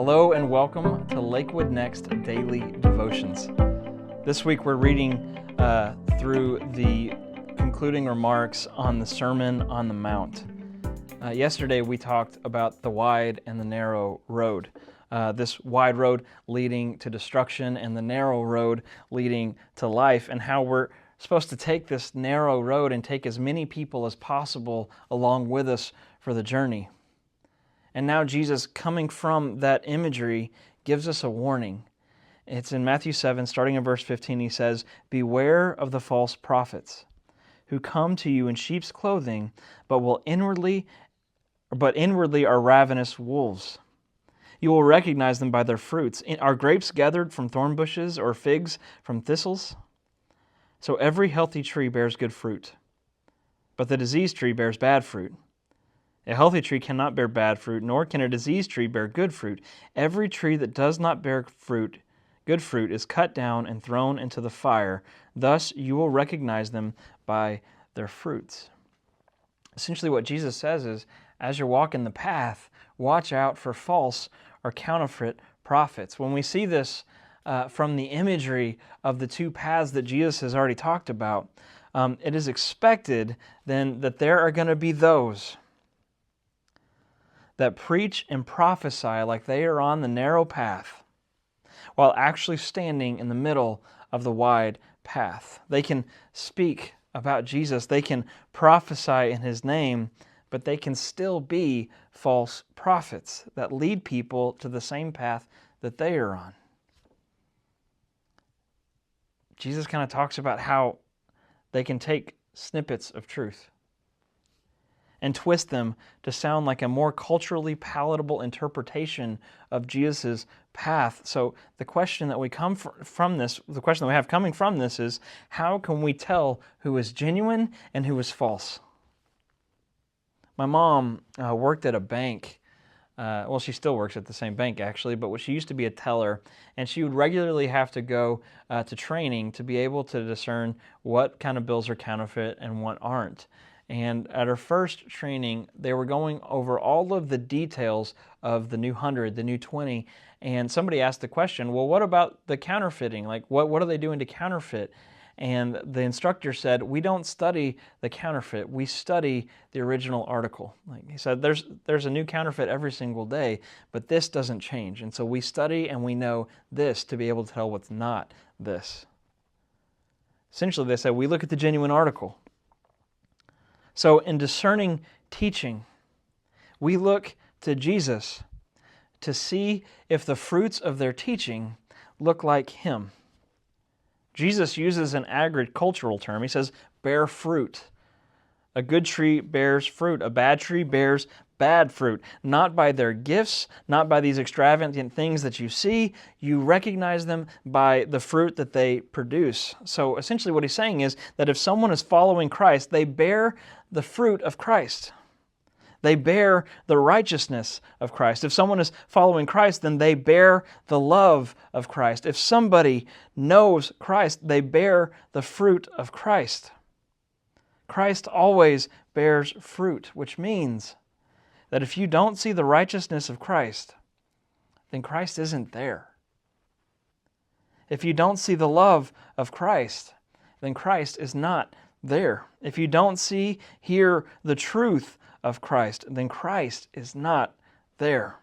Hello and welcome to Lakewood Next Daily Devotions. This week we're reading through the concluding remarks on the Sermon on the Mount. Yesterday we talked about the wide and the narrow road. This wide road leading to destruction and the narrow road leading to life, and how we're supposed to take this narrow road and take as many people as possible along with us for the journey. And now Jesus, coming from that imagery, gives us a warning. It's in Matthew 7, starting in verse 15, he says, "Beware of the false prophets, who come to you in sheep's clothing, but inwardly are ravenous wolves. You will recognize them by their fruits. Are grapes gathered from thorn bushes, or figs from thistles? So every healthy tree bears good fruit, but the diseased tree bears bad fruit. A healthy tree cannot bear bad fruit, nor can a diseased tree bear good fruit. Every tree that does not bear good fruit is cut down and thrown into the fire. Thus you will recognize them by their fruits." Essentially what Jesus says is, as you're walking the path, watch out for false or counterfeit prophets. When we see this from the imagery of the two paths that Jesus has already talked about, it is expected then that there are going to be those that preach and prophesy like they are on the narrow path, while actually standing in the middle of the wide path. They can speak about Jesus, they can prophesy in His name, but they can still be false prophets that lead people to the same path that they are on. Jesus kind of talks about how they can take snippets of truth and twist them to sound like a more culturally palatable interpretation of Jesus' path. So the question that we come from this, the question that we have coming from this is, how can we tell who is genuine and who is false? My mom worked at a bank. Well, she still works at the same bank, actually, but she used to be a teller, and she would regularly have to go to training to be able to discern what kind of bills are counterfeit and what aren't. And at her first training, they were going over all of the details of the new 100, the new 20, and somebody asked the question, well, what about the counterfeiting? Like, what are they doing to counterfeit? And the instructor said, we don't study the counterfeit, we study the original article. Like he said, there's a new counterfeit every single day, but this doesn't change. And so we study and we know this to be able to tell what's not this. Essentially, they said, we look at the genuine article. So in discerning teaching, we look to Jesus to see if the fruits of their teaching look like Him. Jesus uses an agricultural term. He says, bear fruit. A good tree bears fruit. A bad tree bears bad fruit. Not by their gifts, not by these extravagant things that you see. You recognize them by the fruit that they produce. So essentially what he's saying is that if someone is following Christ, they bear the fruit of Christ. They bear the righteousness of Christ. If someone is following Christ, then they bear the love of Christ. If somebody knows Christ, they bear the fruit of Christ. Christ always bears fruit, which means that if you don't see the righteousness of Christ, then Christ isn't there. If you don't see the love of Christ, then Christ is not there. If you don't hear the truth of Christ, then Christ is not there.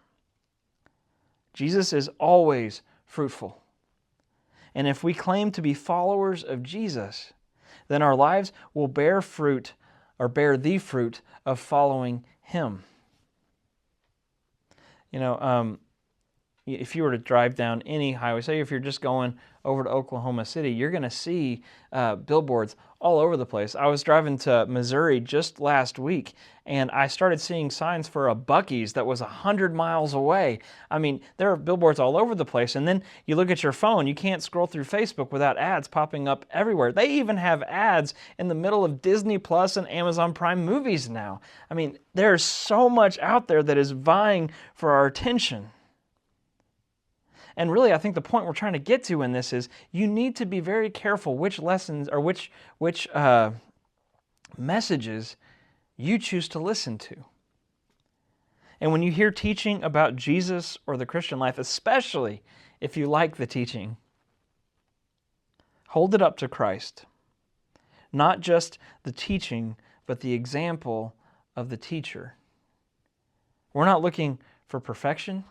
Jesus is always fruitful. And if we claim to be followers of Jesus, then our lives will bear fruit, or bear the fruit of following Him. You know, if you were to drive down any highway, say if you're just going over to Oklahoma City, you're going to see billboards all over the place. I was driving to Missouri just last week, and I started seeing signs for a Buc-ee's that was 100 miles away. I mean, there are billboards all over the place, and then you look at your phone, you can't scroll through Facebook without ads popping up everywhere. They even have ads in the middle of Disney Plus and Amazon Prime movies now. I mean, there's so much out there that is vying for our attention. And really, I think the point we're trying to get to in this is you need to be very careful which lessons or which messages you choose to listen to. And when you hear teaching about Jesus or the Christian life, especially if you like the teaching, hold it up to Christ. Not just the teaching, but the example of the teacher. We're not looking for perfection.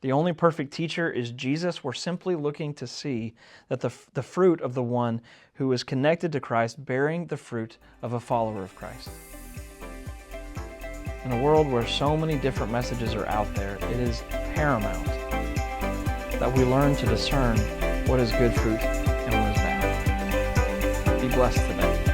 The only perfect teacher is Jesus. We're simply looking to see that the fruit of the one who is connected to Christ, bearing the fruit of a follower of Christ. In a world where so many different messages are out there, it is paramount that we learn to discern what is good fruit and what is bad. Be blessed today.